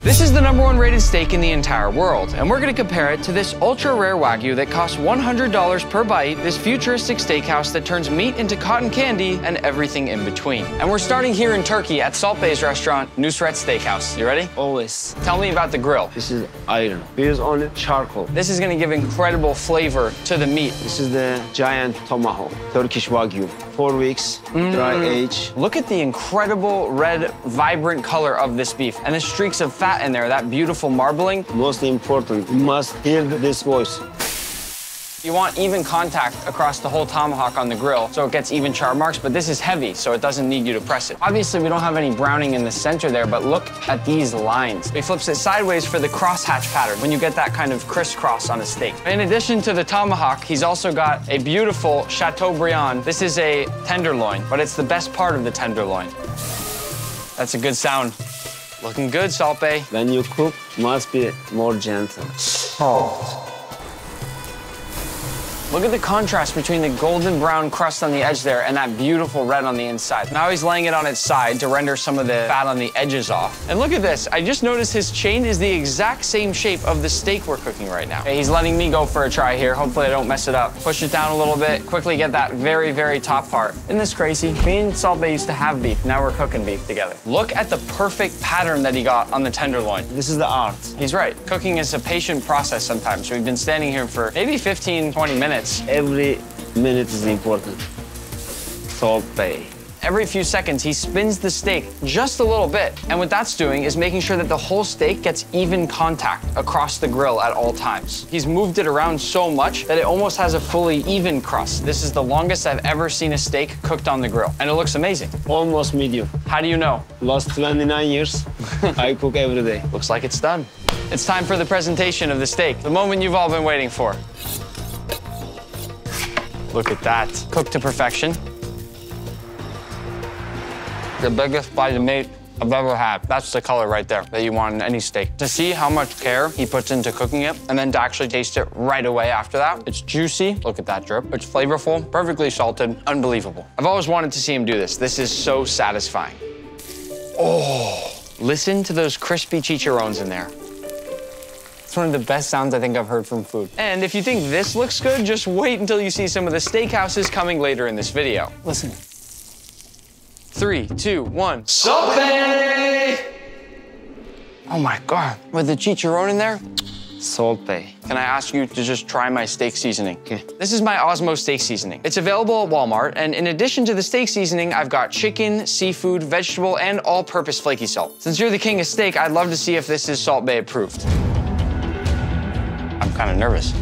This is the #1 rated steak in the entire world, and we're gonna compare it to this ultra rare Wagyu that costs $100 per bite, this futuristic steakhouse that turns meat into cotton candy and everything in between. And we're starting here in Turkey at Salt Bay's restaurant, Nusret Steakhouse. You ready? Always. Tell me about the grill. This is iron. We use only charcoal. This is gonna give incredible flavor to the meat. This is the giant tomahawk, Turkish Wagyu. 4 weeks, dry age. Look at the incredible red, vibrant color of this beef and the streaks of fat in there, that beautiful marbling. Most important, you must hear this voice. You want even contact across the whole tomahawk on the grill so it gets even char marks, but this is heavy, so it doesn't need you to press it. Obviously, we don't have any browning in the center there, but look at these lines. He flips it sideways for the crosshatch pattern when you get that kind of crisscross on a steak. In addition to the tomahawk, he's also got a beautiful Chateaubriand. This is a tenderloin, but it's the best part of the tenderloin. That's a good sound. Looking good, Salt Bay. When you cook, must be more gentle. Salt. Look at the contrast between the golden brown crust on the edge there and that beautiful red on the inside. Now he's laying it on its side to render some of the fat on the edges off. And look at this. I just noticed his chain is the exact same shape of the steak we're cooking right now. Okay, he's letting me go for a try here. Hopefully I don't mess it up. Push it down a little bit. Quickly get that very, very top part. Isn't this crazy? Me and Salt Bay used to have beef. Now we're cooking beef together. Look at the perfect pattern that he got on the tenderloin. This is the art. He's right. Cooking is a patient process sometimes. We've been standing here for maybe 15, 20 minutes. Every minute is important. Salt Bay. Every few seconds, he spins the steak just a little bit. And what that's doing is making sure that the whole steak gets even contact across the grill at all times. He's moved it around so much that it almost has a fully even crust. This is the longest I've ever seen a steak cooked on the grill. And it looks amazing. Almost medium. How do you know? Last 29 years, I cook every day. Looks like it's done. It's time for the presentation of the steak, the moment you've all been waiting for. Look at that. Cooked to perfection. The biggest bite of meat I've ever had. That's the color right there that you want in any steak. To see how much care he puts into cooking it and then to actually taste it right away after that. It's juicy. Look at that drip. It's flavorful, perfectly salted, unbelievable. I've always wanted to see him do this. This is so satisfying. Oh, listen to those crispy chicharrones in there. It's one of the best sounds I think I've heard from food. And if you think this looks good, just wait until you see some of the steakhouses coming later in this video. Listen. 3, 2, 1. Salt Bay! Oh my God, with the chicharron in there? Salt Bay. Can I ask you to just try my steak seasoning? Okay. This is my Osmo steak seasoning. It's available at Walmart, and in addition to the steak seasoning, I've got chicken, seafood, vegetable, and all-purpose flaky salt. Since you're the king of steak, I'd love to see if this is Salt Bay approved. I'm kind of nervous.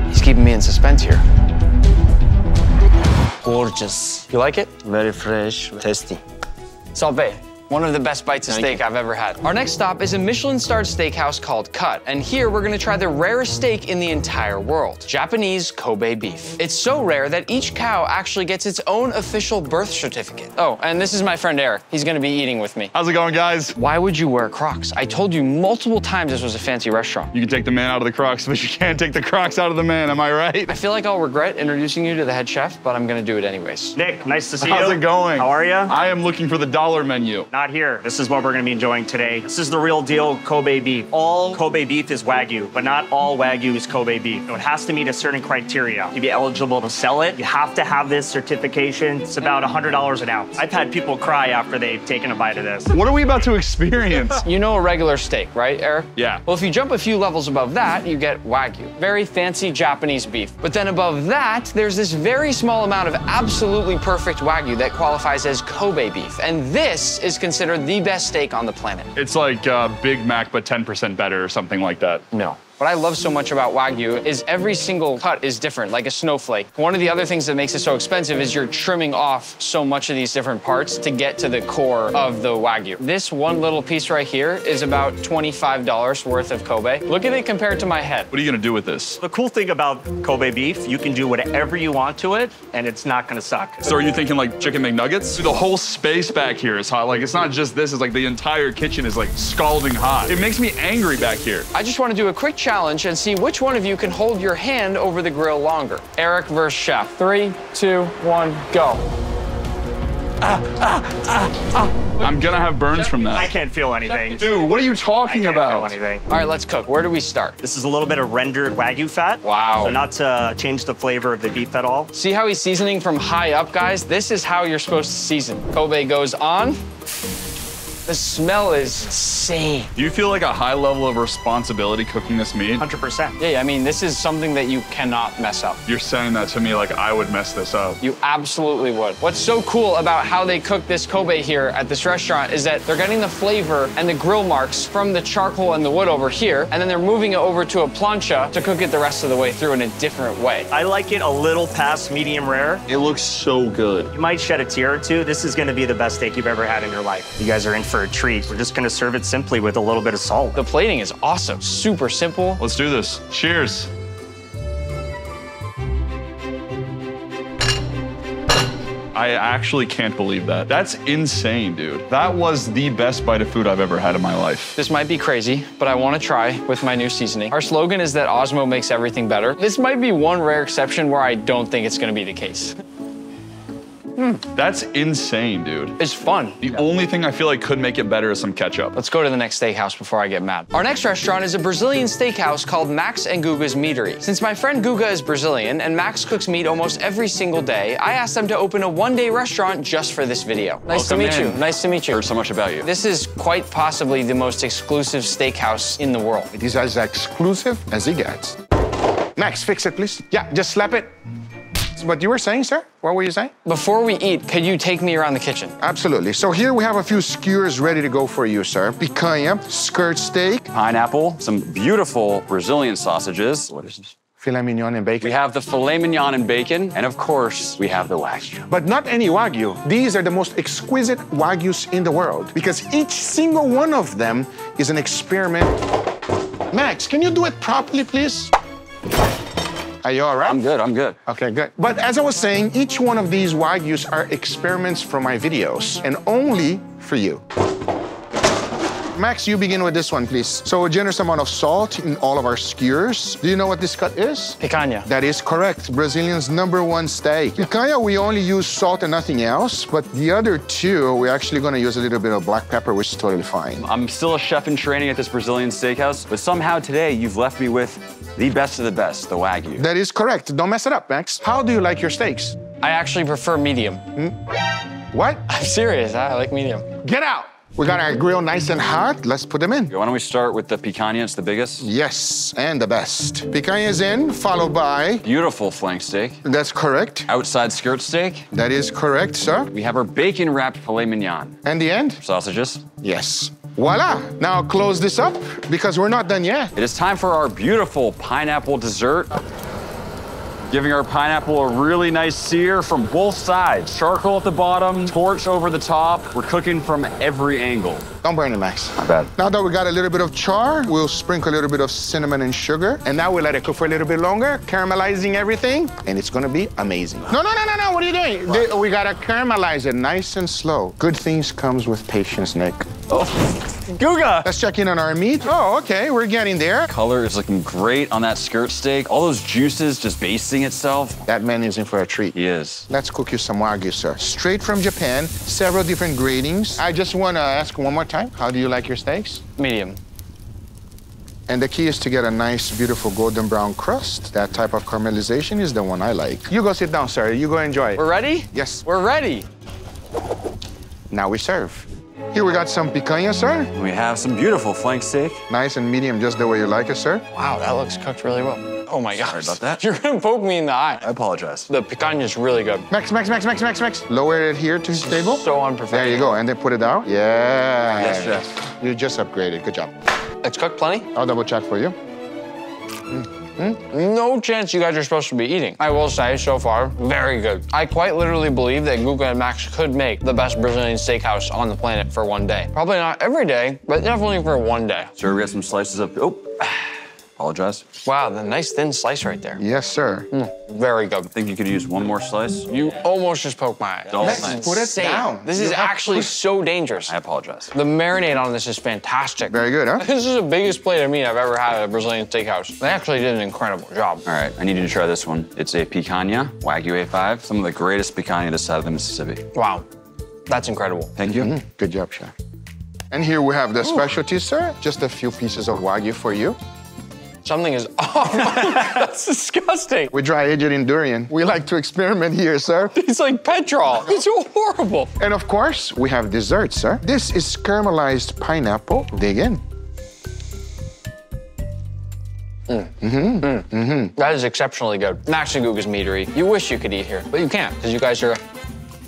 He's keeping me in suspense here. Gorgeous. You like it? Very fresh, tasty. Salt Bay. One of the best bites of steak I've ever had. Our next stop is a Michelin-starred steakhouse called COTE, and here we're gonna try the rarest steak in the entire world, Japanese Kobe beef. It's so rare that each cow actually gets its own official birth certificate. Oh, and this is my friend Eric. He's gonna be eating with me. How's it going, guys? Why would you wear Crocs? I told you multiple times this was a fancy restaurant. You can take the man out of the Crocs, but you can't take the Crocs out of the man, am I right? I feel like I'll regret introducing you to the head chef, but I'm gonna do it anyways. Nick, nice to see you. How's it going? How are you? I am looking for the dollar menu. Not here. This is what we're gonna be enjoying today. This is the real deal Kobe beef. All Kobe beef is Wagyu, but not all Wagyu is Kobe beef. So it has to meet a certain criteria to be eligible to sell it. You have to have this certification. It's about $100 an ounce. I've had people cry after they've taken a bite of this. What are we about to experience? You know a regular steak, right, Eric? Yeah. Well, if you jump a few levels above that, you get Wagyu. Very fancy Japanese beef. But then above that, there's this very small amount of absolutely perfect Wagyu that qualifies as Kobe beef. And this is considered the best steak on the planet. It's like Big Mac, but 10% better or something like that. No. What I love so much about Wagyu is every single cut is different, like a snowflake. One of the other things that makes it so expensive is you're trimming off so much of these different parts to get to the core of the Wagyu. This one little piece right here is about $25 worth of Kobe. Look at it compared to my head. What are you gonna do with this? The cool thing about Kobe beef, you can do whatever you want to it, and it's not gonna suck. So are you thinking like chicken McNuggets? The whole space back here is hot. Like, it's not just this, it's like the entire kitchen is like scalding hot. It makes me angry back here. I just want to do a quick challenge and see which one of you can hold your hand over the grill longer. Eric versus chef. 3, 2, 1, go. I'm gonna have burns from I that. can't feel anything. Dude, what are you talking I can't about? feel anything. All right, let's cook. Where do we start? This is a little bit of rendered Wagyu fat. Wow. So not to change the flavor of the beef at all. See how he's seasoning from high up, guys? This is how you're supposed to season. Kobe goes on. The smell is insane. Do you feel like a high level of responsibility cooking this meat? 100%. Yeah, I mean, this is something that you cannot mess up. You're saying that to me like I would mess this up. You absolutely would. What's so cool about how they cook this Kobe here at this restaurant is that they're getting the flavor and the grill marks from the charcoal and the wood over here, and then they're moving it over to a plancha to cook it the rest of the way through in a different way. I like it a little past medium rare. It looks so good. You might shed a tear or two. This is gonna be the best steak you've ever had in your life. You guys are in for a treat. We're just gonna serve it simply with a little bit of salt. The plating is awesome, super simple. Let's do this. Cheers. I actually can't believe that. That's insane, dude. That was the best bite of food I've ever had in my life. This might be crazy, but I want to try with my new seasoning. Our slogan is that Osmo makes everything better. This might be one rare exception where I don't think it's gonna be the case. That's insane, dude. It's fun. The only thing I feel like could make it better is some ketchup. Let's go to the next steakhouse before I get mad. Our next restaurant is a Brazilian steakhouse called Max and Guga's Meatery. Since my friend Guga is Brazilian and Max cooks meat almost every single day, I asked them to open a one-day restaurant just for this video. Nice to meet you. Nice to meet you. Heard so much about you. This is quite possibly the most exclusive steakhouse in the world. It is as exclusive as it gets. Max, fix it, please. Yeah, just slap it. What you were saying, sir? What were you saying? Before we eat, could you take me around the kitchen? Absolutely. So here we have a few skewers ready to go for you, sir. Picanha, skirt steak, Pineapple, some beautiful Brazilian sausages. What is this? filet mignon, and bacon. We have the filet mignon and bacon, and of course, we have the Wagyu. But not any Wagyu. These are the most exquisite Wagyus in the world because each single one of them is an experiment. Max, can you do it properly, please? Are you all right? I'm good, I'm good. Okay, good. But as I was saying, each one of these Wagyus are experiments from my videos and only for you. Max, you begin with this one, please. So a generous amount of salt in all of our skewers. Do you know what this cut is? Picanha. That is correct. Brazilians' #1 steak. Picanha, we only use salt and nothing else, but the other two, we're actually gonna use a little bit of black pepper, which is totally fine. I'm still a chef in training at this Brazilian steakhouse, but somehow today you've left me with the best of the best, the Wagyu. That is correct. Don't mess it up, Max. How do you like your steaks? I actually prefer medium. What? I'm serious, I like medium. Get out! We got our grill nice and hot. Let's put them in. Why don't we start with the picanha? It's the biggest. Yes, and the best. Picanha is in, followed by... Beautiful flank steak. That's correct. Outside skirt steak. That is correct, sir. We have our bacon-wrapped filet mignon. And the end? Sausages. Yes. Voila! Now close this up because we're not done yet. It is time for our beautiful pineapple dessert. Giving our pineapple a really nice sear from both sides. Charcoal at the bottom, torch over the top. We're cooking from every angle. Don't burn it, Max. Not bad. Now that we got a little bit of char, we'll sprinkle a little bit of cinnamon and sugar. And now we'll let it cook for a little bit longer, caramelizing everything, and it's gonna be amazing. No, what are you doing? We gotta caramelize it nice and slow. Good things comes with patience, Nick. Oh, Guga! Let's check in on our meat. Oh, okay, we're getting there. Color is looking great on that skirt steak. All those juices just basting itself. That man is in for a treat. He is. Let's cook you some Wagyu, sir. Straight from Japan, several different gradings. I just wanna ask one more time, how do you like your steaks? Medium. And the key is to get a nice, beautiful golden brown crust. That type of caramelization is the one I like. You go sit down, sir. You go enjoy. We're ready? Yes. We're ready. Now we serve. Here we got some picanha, sir. We have some beautiful flank steak. Nice and medium, just the way you like it, sir. Wow, that looks cooked really well. Oh my gosh. Sorry about that. You're gonna poke me in the eye. I apologize. The picanha is really good. Max. Lower it here to his table. So unprofessional. There you go, and then put it out. Yeah. Yes, chef. You just upgraded, good job. It's cooked plenty? I'll double check for you. No chance you guys are supposed to be eating. I will say, so far, very good. I quite literally believe that Guga and Max could make the best Brazilian steakhouse on the planet for one day. Probably not every day, but definitely for one day. Sir, we got some slices of, oh, apologize. Wow, the nice thin slice right there. Yes, sir. Very good. I think you could use one more slice. You almost just poked my eye. Don't. Max, put it Insane. down. This You is have actually so dangerous. I apologize. The marinade on this is fantastic. Very good, huh? This is the biggest plate of meat I've ever had at a Brazilian steakhouse. They actually did an incredible job. All right, I need you to try this one. It's a picanha, Wagyu A5, some of the greatest picanha this side of the Mississippi. Wow. That's incredible. Thank you. Good job, chef. And here we have the specialty, sir. Just a few pieces of Wagyu for you. Something is, oh, that's disgusting. We dry aged it in durian. We like to experiment here, sir. It's like petrol. It's horrible. And of course, we have dessert, sir. This is caramelized pineapple. Dig in. That is exceptionally good. Max and Guga's Meatery. You wish you could eat here, but you can't because you guys are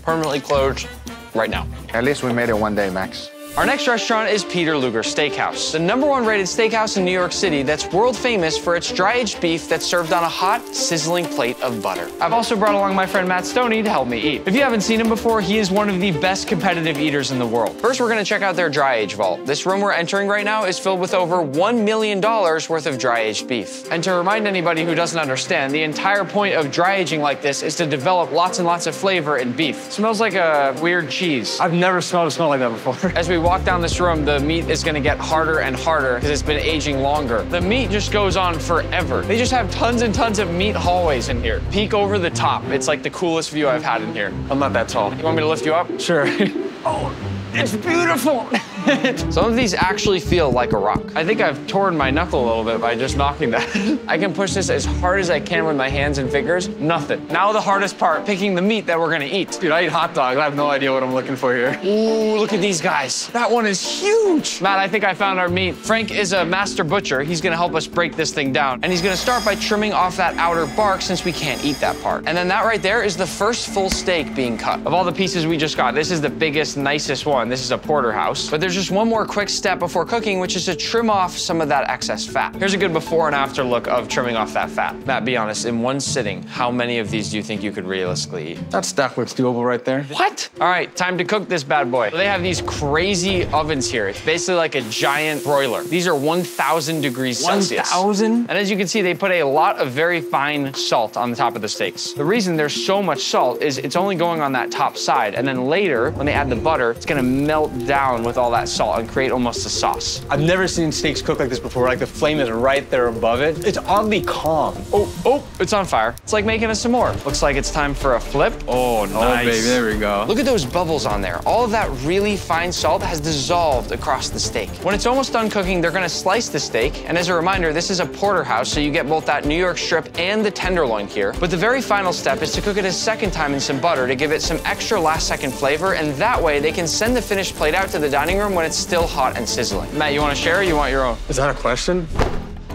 permanently closed right now. At least we made it one day, Max. Our next restaurant is Peter Luger Steakhouse, the #1 rated steakhouse in New York City that's world famous for its dry-aged beef that's served on a hot, sizzling plate of butter. I've also brought along my friend Matt Stoney to help me eat. If you haven't seen him before, he is one of the best competitive eaters in the world. First, we're gonna check out their dry-age vault. This room we're entering right now is filled with over $1 million worth of dry-aged beef. And to remind anybody who doesn't understand, the entire point of dry-aging like this is to develop lots and lots of flavor in beef. It smells like a weird cheese. I've never smelled a smell like that before. As we walk down this room, the meat is gonna get harder and harder because it's been aging longer. The meat just goes on forever. They just have tons and tons of meat hallways in here. Peek over the top. It's like the coolest view I've had in here. I'm not that tall. You want me to lift you up? Sure. Oh, it's beautiful. Some of these actually feel like a rock. I think I've torn my knuckle a little bit by just knocking that. I can push this as hard as I can with my hands and fingers. Nothing. Now the hardest part, picking the meat that we're gonna eat. Dude, I eat hot dogs. I have no idea what I'm looking for here. Ooh, look at these guys. That one is huge. Matt, I think I found our meat. Frank is a master butcher. He's gonna help us break this thing down. And he's gonna start by trimming off that outer bark since we can't eat that part. And then that right there is the first full steak being cut. Of all the pieces we just got, this is the biggest, nicest one. This is a porterhouse. But there's just one more quick step before cooking, which is to trim off some of that excess fat. Here's a good before and after look of trimming off that fat. Matt, be honest, in one sitting, how many of these do you think you could realistically eat? That stack looks doable right there. What? All right, time to cook this bad boy. They have these crazy ovens here. It's basically like a giant broiler. These are 1,000 degrees Celsius. 1,000? And as you can see, they put a lot of very fine salt on the top of the steaks. The reason there's so much salt is it's only going on that top side. And then later, when they add the butter, it's gonna melt down with all that salt and create almost a sauce. I've never seen steaks cook like this before. Like the flame is right there above it. It's oddly calm. Oh, it's on fire. It's like making a s'more. Looks like it's time for a flip. Oh, nice. Oh, baby, there we go. Look at those bubbles on there. All of that really fine salt has dissolved across the steak. When it's almost done cooking, they're gonna slice the steak. And as a reminder, this is a porterhouse, so you get both that New York strip and the tenderloin here. But the very final step is to cook it a second time in some butter to give it some extra last-second flavor, and that way they can send the finished plate out to the dining room when it's still hot and sizzling. Matt, you wanna share or you want your own? Is that a question?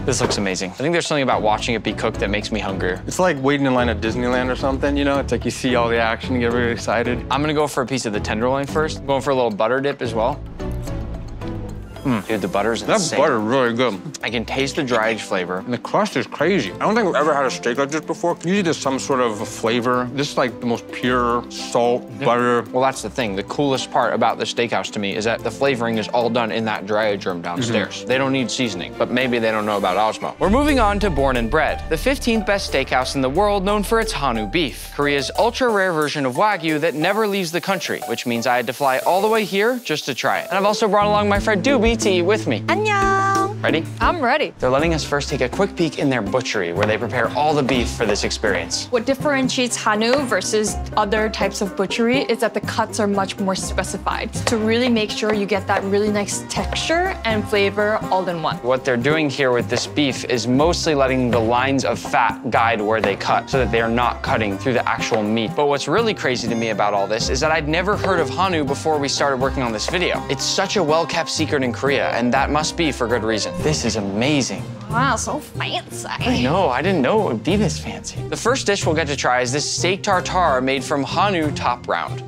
This looks amazing. I think there's something about watching it be cooked that makes me hungrier. It's like waiting in line at Disneyland or something, you know? It's like you see all the action, you get really excited. I'm gonna go for a piece of the tenderloin first. I'm going for a little butter dip as well. Dude, the butter's insane. That butter really good. I can taste the dry aged flavor. And the crust is crazy. I don't think I've ever had a steak like this before. Usually there's some sort of flavor. This is like the most pure salt, butter. Well, that's the thing. The coolest part about the steakhouse to me is that the flavoring is all done in that dry age room downstairs. They don't need seasoning, but maybe they don't know about Osmo. We're moving on to Born and Bred, the 15th best steakhouse in the world known for its Hanu beef, Korea's ultra-rare version of Wagyu that never leaves the country, which means I had to fly all the way here just to try it. And I've also brought along my friend Doobie to eat with me. 안녕. Ready? I'm ready. They're letting us first take a quick peek in their butchery where they prepare all the beef for this experience. What differentiates Hanu versus other types of butchery is that the cuts are much more specified to really make sure you get that really nice texture and flavor all in one. What they're doing here with this beef is mostly letting the lines of fat guide where they cut so that they are not cutting through the actual meat. But what's really crazy to me about all this is that I'd never heard of Hanu before we started working on this video. It's such a well-kept secret in Korea, and that must be for good reason. This is amazing. Wow, so fancy. I know, I didn't know it would be this fancy. The first dish we'll get to try is this steak tartare made from Hanu top round.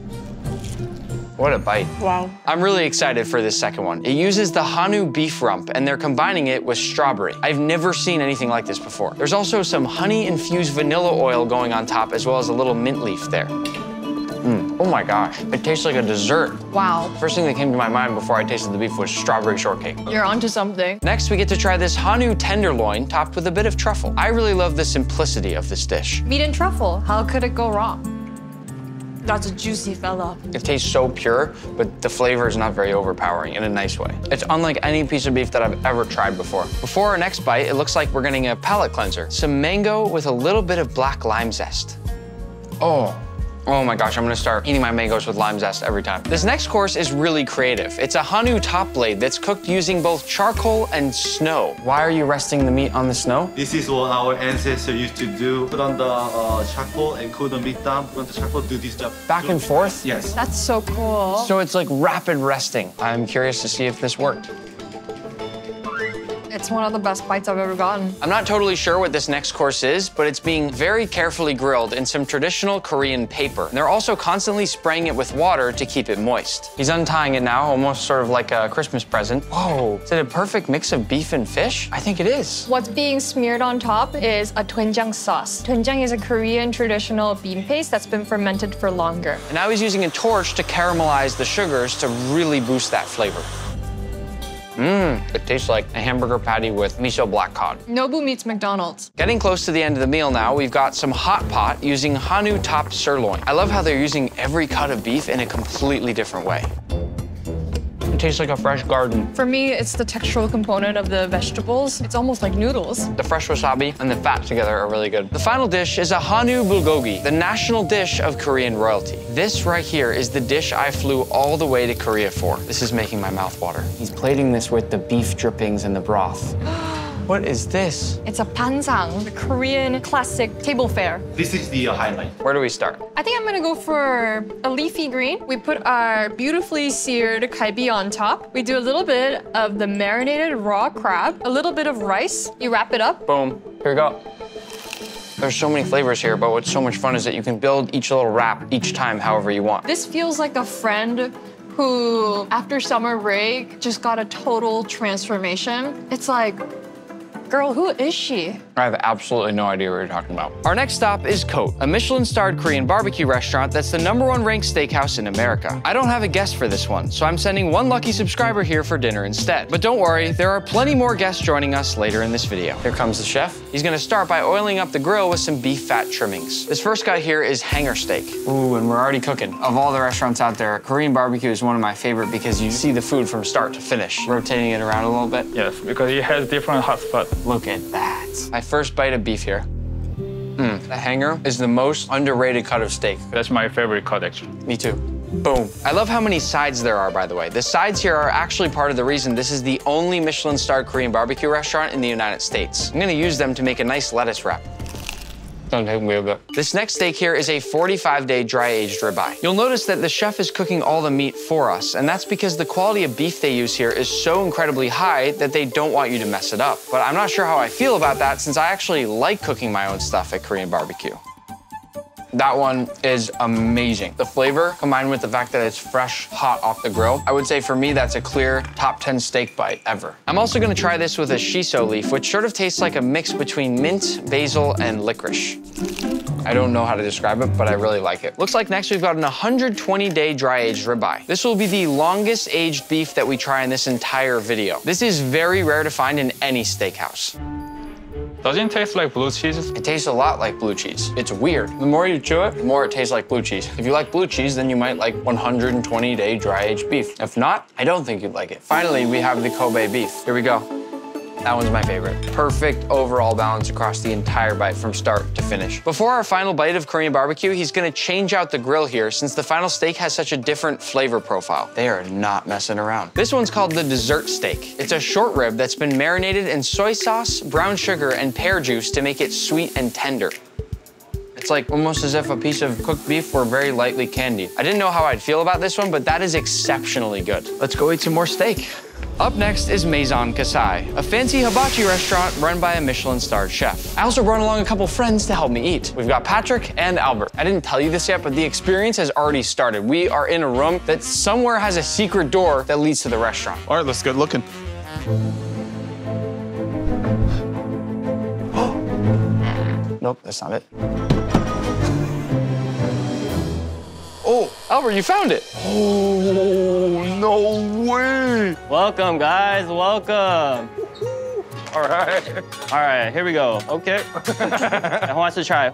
What a bite. Wow. I'm really excited for this second one. It uses the Hanu beef rump, and they're combining it with strawberry. I've never seen anything like this before. There's also some honey-infused vanilla oil going on top, as well as a little mint leaf there. Oh my gosh, it tastes like a dessert. Wow. First thing that came to my mind before I tasted the beef was strawberry shortcake. You're onto something. Next, we get to try this Hanu tenderloin topped with a bit of truffle. I really love the simplicity of this dish. Meat and truffle, how could it go wrong? That's a juicy fella. It tastes so pure, but the flavor is not very overpowering in a nice way. It's unlike any piece of beef that I've ever tried before. Before our next bite, it looks like we're getting a palate cleanser. Some mango with a little bit of black lime zest. Oh. Oh my gosh, I'm gonna start eating my mangoes with lime zest every time. This next course is really creative. It's a Hanu top blade that's cooked using both charcoal and snow. Why are you resting the meat on the snow? This is what our ancestors used to do. Put on the charcoal and cool the meat down. Put on the charcoal, do this job. Back and forth? Yes. That's so cool. So it's like rapid resting. I'm curious to see if this worked. It's one of the best bites I've ever gotten. I'm not totally sure what this next course is, but it's being very carefully grilled in some traditional Korean paper. And they're also constantly spraying it with water to keep it moist. He's untying it now, almost sort of like a Christmas present. Whoa, is it a perfect mix of beef and fish? I think it is. What's being smeared on top is a doenjang sauce. Doenjang is a Korean traditional bean paste that's been fermented for longer. And now he's using a torch to caramelize the sugars to really boost that flavor. It tastes like a hamburger patty with miso black cod. Nobu meets McDonald's. Getting close to the end of the meal now, we've got some hot pot using Hanu top sirloin. I love how they're using every cut of beef in a completely different way. It tastes like a fresh garden. For me, it's the textural component of the vegetables. It's almost like noodles. The fresh wasabi and the fat together are really good. The final dish is a Hanu bulgogi, the national dish of Korean royalty. This right here is the dish I flew all the way to Korea for. This is making my mouth water. He's plating this with the beef drippings and the broth. What is this? It's a pansang, the Korean classic table fare. This is the highlight. Where do we start? I think I'm gonna go for a leafy green. We put our beautifully seared galbi on top. We do a little bit of the marinated raw crab, a little bit of rice. You wrap it up. Boom, here we go. There's so many flavors here, but what's so much fun is that you can build each little wrap each time however you want. This feels like a friend who, after summer break, just got a total transformation. It's like, girl, who is she? I have absolutely no idea what you're talking about. Our next stop is COTE, a Michelin-starred Korean barbecue restaurant that's the #1 ranked steakhouse in America. I don't have a guest for this one, so I'm sending one lucky subscriber here for dinner instead. But don't worry, there are plenty more guests joining us later in this video. Here comes the chef. He's gonna start by oiling up the grill with some beef fat trimmings. This first guy here is hanger steak. Ooh, and we're already cooking. Of all the restaurants out there, Korean barbecue is one of my favorite because you see the food from start to finish. Rotating it around a little bit. Yes, because it has different hot spots. Look at that. My first bite of beef here. The hanger is the most underrated cut of steak. That's my favorite cut, actually. Me too. Boom. I love how many sides there are, by the way. The sides here are actually part of the reason this is the only Michelin-starred Korean barbecue restaurant in the United States. I'm gonna use them to make a nice lettuce wrap. Don't take me a bit. This next steak here is a 45-day dry-aged ribeye. You'll notice that the chef is cooking all the meat for us, and that's because the quality of beef they use here is so incredibly high that they don't want you to mess it up. But I'm not sure how I feel about that since I actually like cooking my own stuff at Korean barbecue. That one is amazing. The flavor combined with the fact that it's fresh, hot off the grill, I would say for me that's a clear top 10 steak bite ever. I'm also gonna try this with a shiso leaf, which sort of tastes like a mix between mint, basil, and licorice. I don't know how to describe it, but I really like it. Looks like next we've got an 120-day dry-aged ribeye. This will be the longest aged beef that we try in this entire video. This is very rare to find in any steakhouse. Doesn't it taste like blue cheese? It tastes a lot like blue cheese. It's weird. The more you chew it, the more it tastes like blue cheese. If you like blue cheese, then you might like 120-day dry-aged beef. If not, I don't think you'd like it. Finally, we have the Kobe beef. Here we go. That one's my favorite. Perfect overall balance across the entire bite from start to finish. Before our final bite of Korean barbecue, he's gonna change out the grill here since the final steak has such a different flavor profile. They are not messing around. This one's called the dessert steak. It's a short rib that's been marinated in soy sauce, brown sugar, and pear juice to make it sweet and tender. It's like almost as if a piece of cooked beef were very lightly candied. I didn't know how I'd feel about this one, but that is exceptionally good. Let's go eat some more steak. Up next is Maison Kasai, a fancy hibachi restaurant run by a Michelin-starred chef. I also brought along a couple friends to help me eat. We've got Patrick and Albert. I didn't tell you this yet, but the experience has already started. We are in a room that somewhere has a secret door that leads to the restaurant. All right, let's get looking. Nope, that's not it. Oh, Albert, you found it. Oh, no way. Welcome, guys, welcome. All right. All right, here we go. Okay. Who wants to try?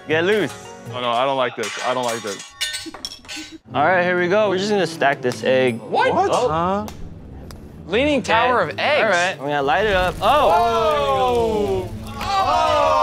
Get loose. Oh, no, I don't like this. I don't like this. All right, here we go. We're just gonna stack this egg. What? Oh. Leaning tower of eggs. All right, we're gonna light it up. Oh! Oh!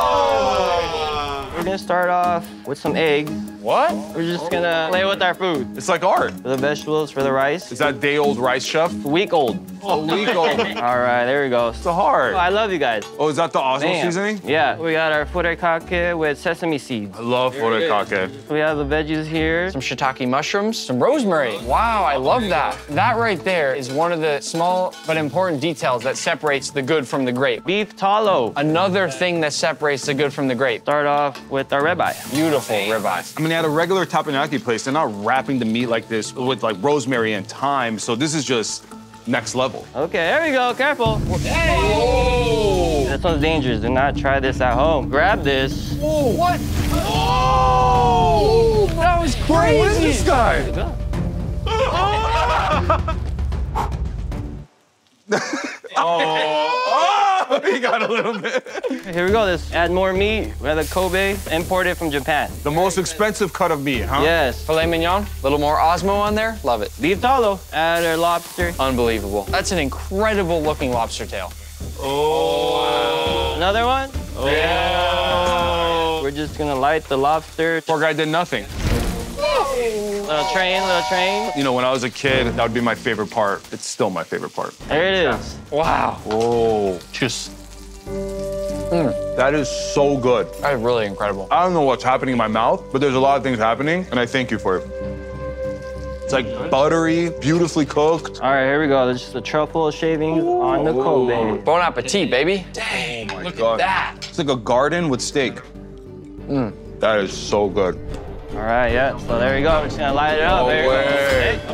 We're gonna start off with some eggs. What? We're just gonna play with our food. It's like art. For the vegetables, for the rice. Is that day-old rice, chef? Week old. A week old. All right, there we go. So hard. Oh, I love you guys. Oh, is that the Oslo Damn. seasoning? Yeah, we got our furikake with sesame seeds. I love furikake. We have the veggies here. Some shiitake mushrooms, some rosemary. Wow, I love that. That right there is one of the small but important details that separates the good from the great. Beef tallow. Another thing that separates the good from the great. Start off with our ribeye. Beautiful ribeye. I mean, at a regular teppanyaki place, they're not wrapping the meat like this with like rosemary and thyme. So this is just next level. Okay, there we go. Careful. Hey! Oh! This one's dangerous. Do not try this at home. Grab this. Oh, what? Oh! That was crazy. Who is this guy? Oh, he got a little bit. Here we go. Let's add more meat. We have the Kobe, imported from Japan. The most expensive cut of meat, huh? Yes. Filet mignon, a little more Osmo on there. Love it. Beef tallow. Add our lobster. Unbelievable. That's an incredible looking lobster tail. Oh. Another one. Oh. Yeah. We're just gonna light the lobster. Poor guy did nothing. Little train. You know, when I was a kid, that would be my favorite part. It's still my favorite part. There it is. Wow. Oh, just. That is so good. That is really incredible. I don't know what's happening in my mouth, but there's a lot of things happening, and I thank you for it. It's like buttery, beautifully cooked. All right, here we go. There's just the truffle shavings on the Kobe. Bon appetit, baby. Dang, Oh my look God. at that. It's like a garden with steak. That is so good. All right, yeah. So there we go. We're just gonna light it up. No there you way. go.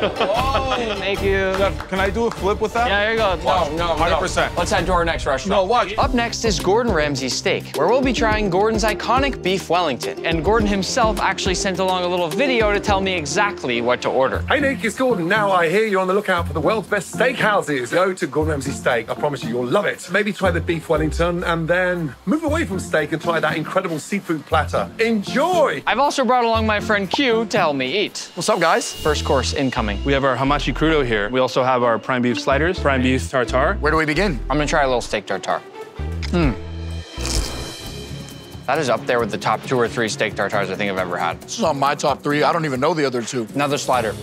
Hey. Thank you. Chef, can I do a flip with that? Yeah, here you go. No, 100%. Let's head to our next restaurant. No, watch. Up next is Gordon Ramsay's Steak, where we'll be trying Gordon's iconic beef Wellington. And Gordon himself actually sent along a little video to tell me exactly what to order. Hey Nick, it's Gordon. Now I hear you're on the lookout for the world's best steakhouses. Go to Gordon Ramsay Steak. I promise you, you'll love it. Maybe try the beef Wellington and then move away from steak and try that incredible seafood platter. Enjoy! I've also brought along my friend Q to help me eat. What's up, guys? First course incoming. We have our hamachi crudo here. We also have our prime beef sliders, prime beef tartare. Where do we begin? I'm gonna try a little steak tartare. That is up there with the top 2 or 3 steak tartares I think I've ever had. This is on my top 3. I don't even know the other 2. Another slider.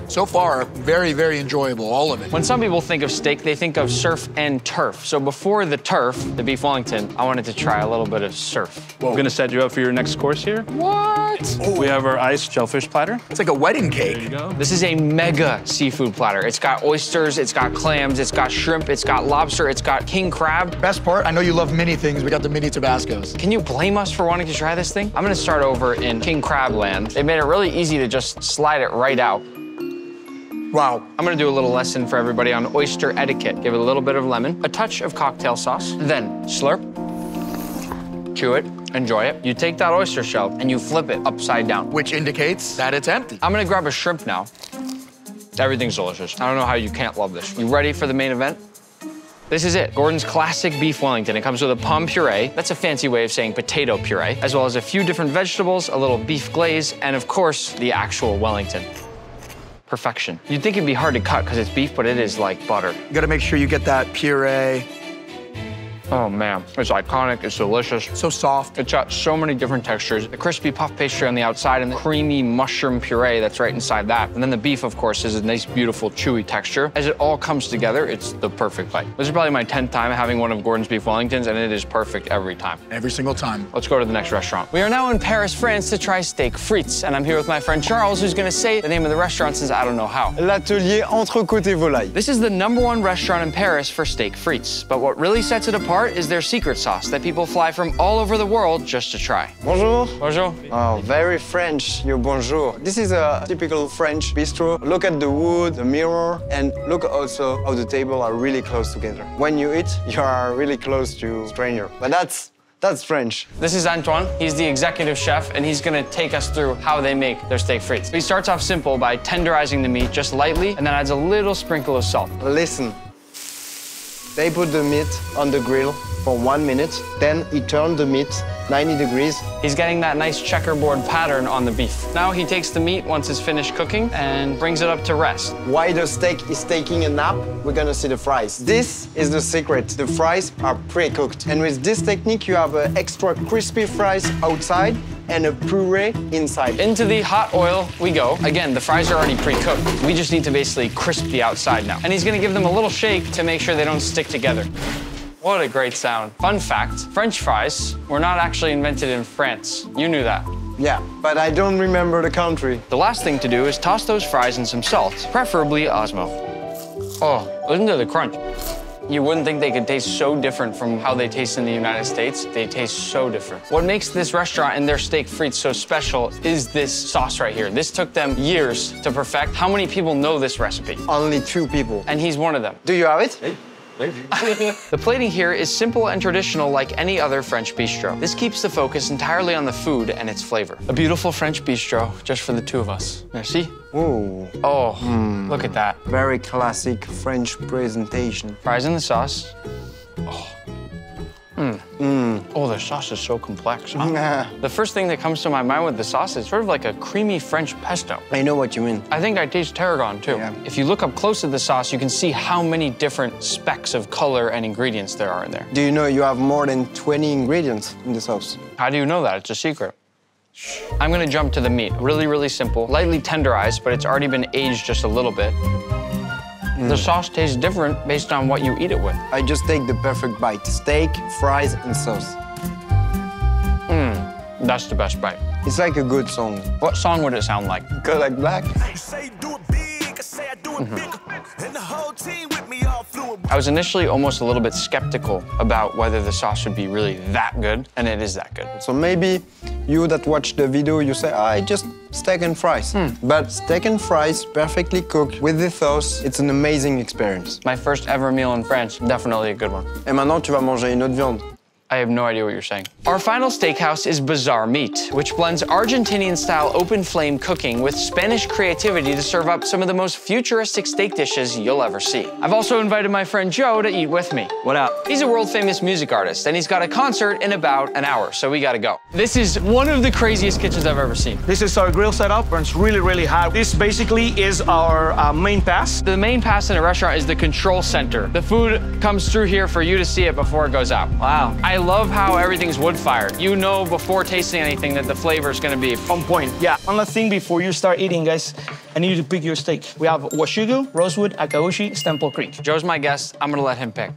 So far, very, very enjoyable, all of it. When some people think of steak, they think of surf and turf. So before the turf, the beef Wellington, I wanted to try a little bit of surf. We're gonna set you up for your next course here. What? We have our iced shellfish platter. It's like a wedding There cake. you go. This is a mega seafood platter. It's got oysters, it's got clams, it's got shrimp, it's got lobster, it's got king crab. Best part, I know you love mini things. We got the mini Tabascos. Can you blame us for wanting to try this thing? I'm gonna start over in king crab land. They made it really easy to just slide it right out. Wow. I'm gonna do a little lesson for everybody on oyster etiquette. Give it a little bit of lemon, a touch of cocktail sauce, then slurp, chew it, enjoy it. You take that oyster shell and you flip it upside down. Which indicates that it's empty. I'm gonna grab a shrimp now. Everything's delicious. I don't know how you can't love this. You ready for the main event? This is it, Gordon's classic beef Wellington. It comes with a pomme puree. That's a fancy way of saying potato puree, as well as a few different vegetables, a little beef glaze, and of course, the actual Wellington. Perfection. You'd think it'd be hard to cut because it's beef, but it is like butter. You gotta make sure you get that puree. Oh man, it's iconic, it's delicious. So soft. It's got so many different textures. The crispy puff pastry on the outside and the creamy mushroom puree that's right inside that. And then the beef, of course, is a nice, beautiful, chewy texture. As it all comes together, it's the perfect bite. This is probably my 10th time having one of Gordon's beef Wellingtons, and it is perfect every time. Every single time. Let's go to the next restaurant. We are now in Paris, France to try steak frites, and I'm here with my friend Charles, who's gonna say the name of the restaurant since I don't know how. L'atelier Entrecôte et Volaille. This is the #1 restaurant in Paris for steak frites, but what really sets it apart is their secret sauce that people fly from all over the world just to try. Bonjour. Bonjour. Oh, very French, your bonjour. This is a typical French bistro. Look at the wood, the mirror, and look also how the table are really close together. When you eat, you are really close to stranger. But that's French. This is Antoine. He's the executive chef, and he's gonna take us through how they make their steak frites. He starts off simple by tenderizing the meat just lightly, and then adds a little sprinkle of salt. Listen. They put the meat on the grill for 1 minute, then he turned the meat 90 degrees. He's getting that nice checkerboard pattern on the beef. Now he takes the meat once it's finished cooking and brings it up to rest. While the steak is taking a nap, we're gonna see the fries. This is the secret. The fries are pre-cooked. And with this technique, you have extra crispy fries outside and a puree inside. Into the hot oil we go. Again, the fries are already pre-cooked. We just need to basically crisp the outside now. And he's gonna give them a little shake to make sure they don't stick together. What a great sound. Fun fact, French fries were not actually invented in France. You knew that. Yeah, but I don't remember the country. The last thing to do is toss those fries in some salt, preferably Osmo. Oh, listen to the crunch. You wouldn't think they could taste so different from how they taste in the United States. They taste so different. What makes this restaurant and their steak frites so special is this sauce right here. This took them years to perfect. How many people know this recipe? Only 2 people. And he's one of them. Do you have it? The plating here is simple and traditional like any other French bistro. This keeps the focus entirely on the food and its flavor. A beautiful French bistro just for the 2 of us. Merci. Ooh. Oh, look at that. Very classic French presentation. Fries in the sauce. Oh. Oh, the sauce is so complex. Huh? The first thing that comes to my mind with the sauce is sort of like a creamy French pesto. I know what you mean. I think I taste tarragon, too. Yeah. If you look up close at the sauce, you can see how many different specks of color and ingredients there are in there. Do you know you have more than 20 ingredients in the sauce? How do you know that? It's a secret. I'm gonna jump to the meat. Really, really simple. Lightly tenderized, but it's already been aged just a little bit. The sauce tastes different based on what you eat it with. I just take the perfect bite. Steak, fries, and sauce. That's the best bite. It's like a good song. What song would it sound like? Good like black. I was initially almost a little bit skeptical about whether the sauce would be really that good, and it is that good. So maybe you that watch the video, you say, just steak and fries. But steak and fries, perfectly cooked with the sauce, it's an amazing experience. My first ever meal in France, definitely a good one. Et maintenant, tu vas manger une autre viande. I have no idea what you're saying. Our final steakhouse is Bazaar Meat, which blends Argentinian-style open-flame cooking with Spanish creativity to serve up some of the most futuristic steak dishes you'll ever see. I've also invited my friend Joe to eat with me. What up? He's a world-famous music artist, and he's got a concert in about an hour, so we gotta go. This is one of the craziest kitchens I've ever seen. This is our grill setup, burns really, really hot. This basically is our main pass. The main pass in a restaurant is the control center. The food comes through here for you to see it before it goes out. Wow. I love how everything's wood-fired. You know before tasting anything that the flavor is gonna be on point. Yeah. One last thing before you start eating, guys, I need you to pick your steak. We have Washugu, Rosewood, Akaushi, Stemple Creek. Joe's my guest. I'm gonna let him pick.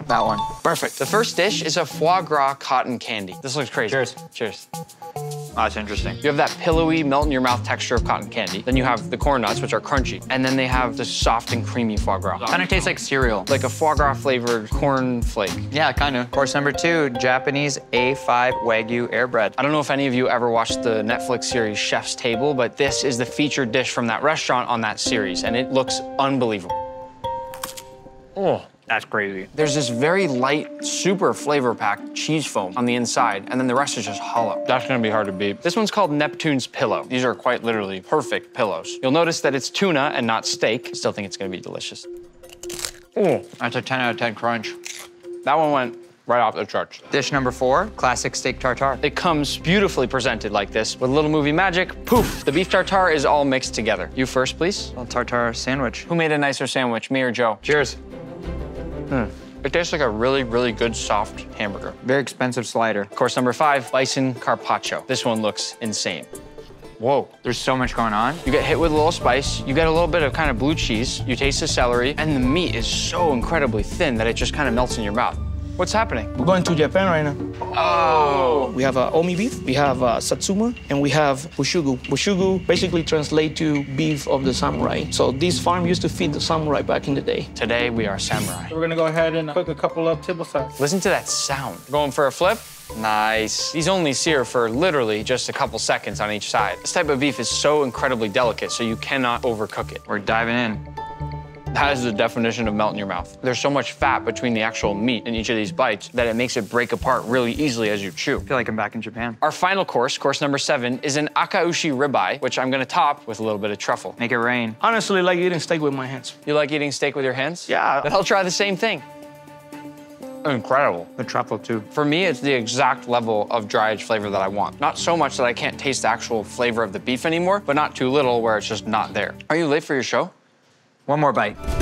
That one. Perfect. The first dish is a foie gras cotton candy. This looks crazy. Cheers. Cheers. Oh, that's interesting. You have that pillowy, melt-in-your-mouth texture of cotton candy. Then you have the corn nuts, which are crunchy. And then they have the soft and creamy foie gras. Kind of tastes like cereal. Like a foie gras-flavored corn flake. Yeah, kind of. Course number 2, Japanese A5 Wagyu air bread. I don't know if any of you ever watched the Netflix series Chef's Table, but this is the featured dish from that restaurant on that series, and it looks unbelievable. Oh. That's crazy. There's this very light, super flavor-packed cheese foam on the inside, and then the rest is just hollow. That's gonna be hard to beat. This one's called Neptune's Pillow. These are quite literally perfect pillows. You'll notice that it's tuna and not steak. Still think it's gonna be delicious. Oh, that's a 10 out of 10 crunch. That one went right off the charts. Dish number 4, classic steak tartare. It comes beautifully presented like this. With a little movie magic, poof, the beef tartare is all mixed together. You first, please. A little tartare sandwich. Who made a nicer sandwich, me or Joe? Cheers. It tastes like a really, really good soft hamburger. Very expensive slider. Course number 5, bison carpaccio. This one looks insane. Whoa, there's so much going on. You get hit with a little spice, you get a little bit of kind of blue cheese, you taste the celery, and the meat is so incredibly thin that it just kind of melts in your mouth. What's happening? We're going to Japan right now. Oh. We have omi beef, we have satsuma, and we have bushugu. Bushugu basically translates to beef of the samurai. So this farm used to feed the samurai back in the day. Today we are samurai. We're gonna go ahead and cook a couple of table sides. Listen to that sound. Going for a flip? Nice. These only sear for literally just a couple seconds on each side. This type of beef is so incredibly delicate, so you cannot overcook it. We're diving in. That is the definition of melt in your mouth. There's so much fat between the actual meat in each of these bites that it makes it break apart really easily as you chew. I feel like I'm back in Japan. Our final course, course number 7, is an akaushi ribeye, which I'm gonna top with a little bit of truffle. Make it rain. Honestly, I like eating steak with my hands. You like eating steak with your hands? Yeah. Then I'll try the same thing. incredible. The truffle too. For me, it's the exact level of dry aged flavor that I want. Not so much that I can't taste the actual flavor of the beef anymore, but not too little where it's just not there. Are you late for your show? One more bite.